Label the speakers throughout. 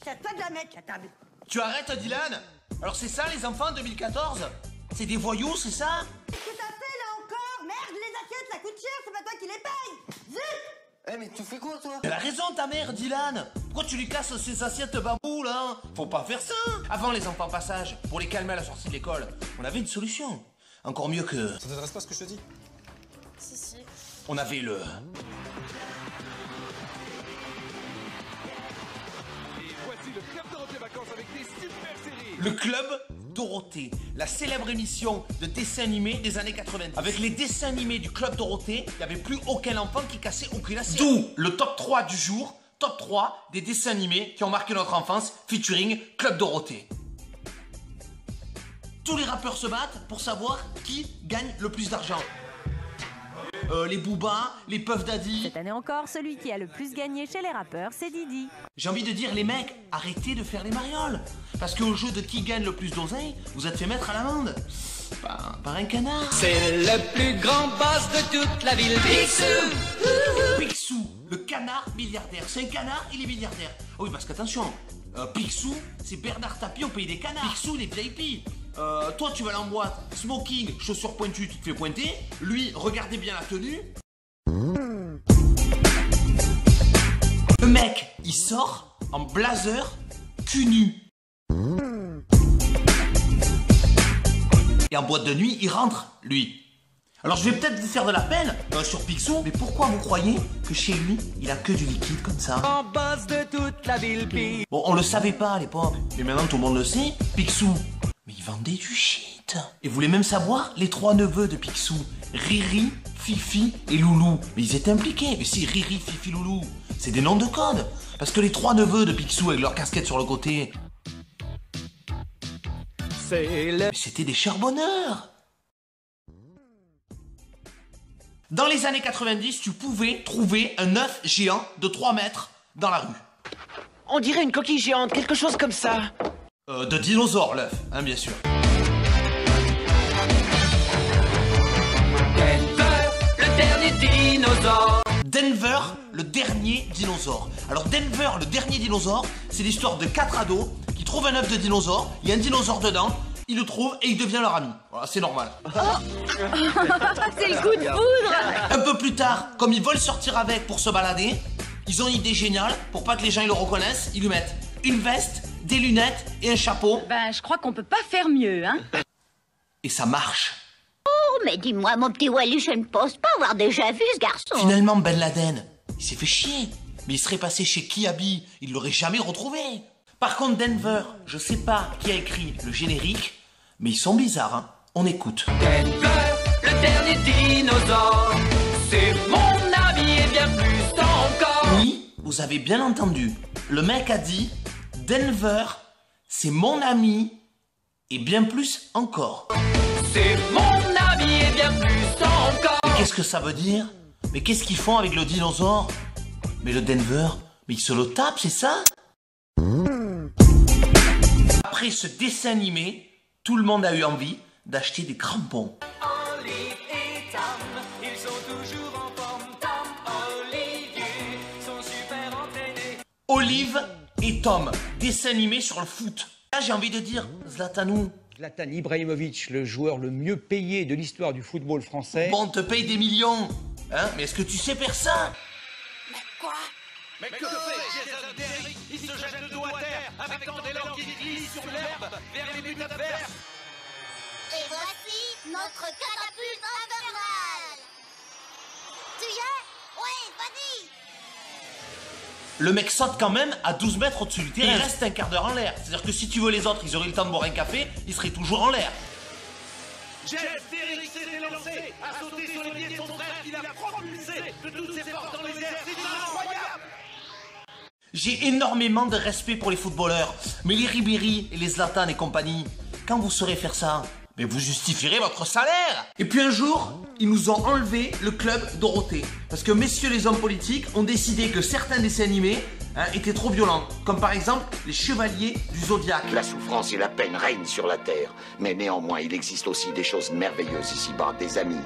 Speaker 1: C'est à toi de la mettre, la table.
Speaker 2: Tu arrêtes, Dylan? Alors c'est ça, les enfants, 2014? C'est des voyous, c'est ça?
Speaker 1: Qu'est-ce que t'as fait, là, encore? Merde, les assiettes, ça coûte cher, c'est pas toi qui les paye. Zut!
Speaker 3: Eh mais tu fais quoi toi?
Speaker 2: Elle a raison ta mère, Dylan. Pourquoi tu lui casses ces assiettes bambou là? Faut pas faire ça. Avant les enfants passage, pour les calmer à la sortie de l'école, on avait une solution. Encore mieux que...
Speaker 3: Ça t'intéresse pas ce que je te dis?
Speaker 4: Si.
Speaker 2: On avait le...
Speaker 5: Et voici le Club Dorothée Vacances avec des super séries.
Speaker 2: Le Club Dorothée, la célèbre émission de dessins animés des années 90. Avec les dessins animés du Club Dorothée, il n'y avait plus aucun enfant qui cassait aucune assiette. D'où le top 3 du jour, top 3 des dessins animés qui ont marqué notre enfance, featuring Club Dorothée. Tous les rappeurs se battent pour savoir qui gagne le plus d'argent. Les Booba, les Puff Daddy.
Speaker 6: Cette année encore, celui qui a le plus gagné chez les rappeurs, c'est Didi.
Speaker 2: J'ai envie de dire, les mecs, arrêtez de faire les marioles. Parce qu'au jeu de qui gagne le plus d'oseille, vous êtes fait mettre à l'amende. Par un canard.
Speaker 7: C'est le plus grand boss de toute la ville, Picsou.
Speaker 2: Picsou, le canard milliardaire. C'est un canard, il est milliardaire. Oh oui, parce qu'attention, Picsou, c'est Bernard Tapie au pays des canards. Picsou, les VIP. Toi, tu vas aller en boîte, smoking, chaussures pointues, tu te fais pointer. Lui, regardez bien la tenue. Le mec, il sort en blazer, cul nu. Et en boîte de nuit, il rentre, lui. Alors je vais peut-être vous faire de la peine sur Picsou, mais pourquoi vous croyez que chez lui, il a que du liquide comme ça?
Speaker 7: En boss de toute la ville, Picsou.
Speaker 2: Bon, on le savait pas à l'époque, mais maintenant tout le monde le sait. Picsou, mais il vendait du shit. Et vous voulez même savoir les 3 neveux de Picsou? Riri, Fifi et Loulou. Mais ils étaient impliqués. Mais si Riri, Fifi, Loulou, c'est des noms de code. Parce que les 3 neveux de Picsou avec leur casquette sur le côté, c'était des charbonneurs. Dans les années 90, tu pouvais trouver un œuf géant de 3 mètres dans la rue.
Speaker 7: On dirait une coquille géante, quelque chose comme ça.
Speaker 2: De dinosaure, l'œuf, hein, bien sûr.
Speaker 7: Denver, le dernier dinosaure.
Speaker 2: Denver, le dernier dinosaure. Alors Denver, le dernier dinosaure, c'est l'histoire de 4 ados qui trouvent un œuf de dinosaure, il y a un dinosaure dedans, ils le trouvent et il devient leur ami. Voilà, c'est normal.
Speaker 6: C'est le coup de foudre.
Speaker 2: Un peu plus tard, comme ils veulent sortir avec pour se balader, ils ont une idée géniale, pour pas que les gens ils le reconnaissent, ils lui mettent une veste, des lunettes et un chapeau.
Speaker 4: Ben, je crois qu'on peut pas faire mieux, hein.
Speaker 2: Et ça marche.
Speaker 8: Oh, mais dis-moi, mon petit Wallis, je ne pense pas avoir déjà vu ce garçon.
Speaker 2: Finalement, Ben Laden, il s'est fait chier. Mais il serait passé chez Kiabi, il l'aurait jamais retrouvé. Par contre, Denver, je sais pas qui a écrit le générique, mais ils sont bizarres, hein. On écoute.
Speaker 7: Denver, le dernier dinosaure. C'est mon ami et bien plus encore.
Speaker 2: Oui, vous avez bien entendu. Le mec a dit Denver, c'est mon ami et bien plus encore.
Speaker 7: C'est mon ami et bien plus encore.
Speaker 2: Mais qu'est-ce que ça veut dire? Mais qu'est-ce qu'ils font avec le dinosaure? Mais le Denver, mais ils se le tapent, c'est ça? Après ce dessin animé, tout le monde a eu envie d'acheter des crampons.
Speaker 7: Olive et Tom, ils sont toujours en forme. Tom, Olivier, sont super entraînés.
Speaker 2: Olive et Tom, dessin animé sur le foot. Là, j'ai envie de dire, Zlatanou,
Speaker 9: Zlatan Ibrahimovic, le joueur le mieux payé de l'histoire du football français.
Speaker 2: bon, on te paye des millions, hein, mais est-ce que tu sais faire ça?
Speaker 1: Mais quoi?
Speaker 5: Mais que fait Jason Derrick? Il se jette le dos à terre avec tant d'élan qui glisse sur l'herbe vers les buts adverses.
Speaker 8: Et voici notre catapulte infernale. Tu y es? Oui, vas-y.
Speaker 2: Le mec saute quand même à 12 mètres au-dessus du terrain. Il reste un quart d'heure en l'air. C'est-à-dire que si tu veux les autres, ils auraient le temps de boire un café, ils seraient toujours en l'air.
Speaker 5: Jeff Derrick s'est lancé, a sauté sur les pieds de son frère qui l'a propulsé de toutes ses forces dans les airs. C'est incroyable.
Speaker 2: J'ai énormément de respect pour les footballeurs, mais les Ribéry et les Zlatan et compagnie, quand vous saurez faire ça, mais vous justifierez votre salaire. Et puis un jour, ils nous ont enlevé le club Dorothée. Parce que messieurs les hommes politiques ont décidé que certains dessins animés étaient trop violents. Comme par exemple les Chevaliers du Zodiaque.
Speaker 10: La souffrance et la peine règnent sur la terre, mais néanmoins il existe aussi des choses merveilleuses ici-bas, des amis.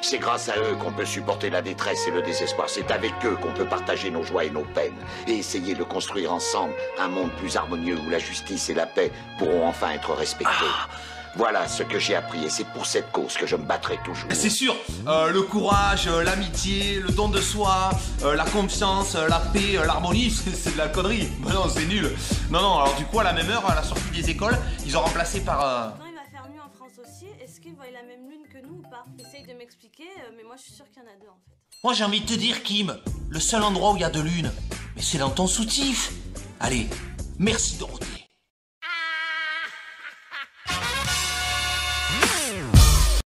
Speaker 10: C'est grâce à eux qu'on peut supporter la détresse et le désespoir. C'est avec eux qu'on peut partager nos joies et nos peines et essayer de construire ensemble un monde plus harmonieux où la justice et la paix pourront enfin être respectées. Voilà ce que j'ai appris et c'est pour cette cause que je me battrai toujours.
Speaker 2: C'est sûr, le courage, l'amitié, le don de soi, la confiance, la paix, l'harmonie, c'est de la connerie. Bah non, c'est nul. Non, alors du coup, à la même heure, à la sortie des écoles, ils ont remplacé par...
Speaker 6: Quand il va faire mieux en France aussi, est-ce qu'il voit la même lune que nous ou pas? Essaye de m'expliquer, mais moi je suis sûre qu'il y en a deux en fait.
Speaker 2: Moi, j'ai envie de te dire, Kim, le seul endroit où il y a de lune, mais c'est dans ton soutif. Allez, merci Dorothée.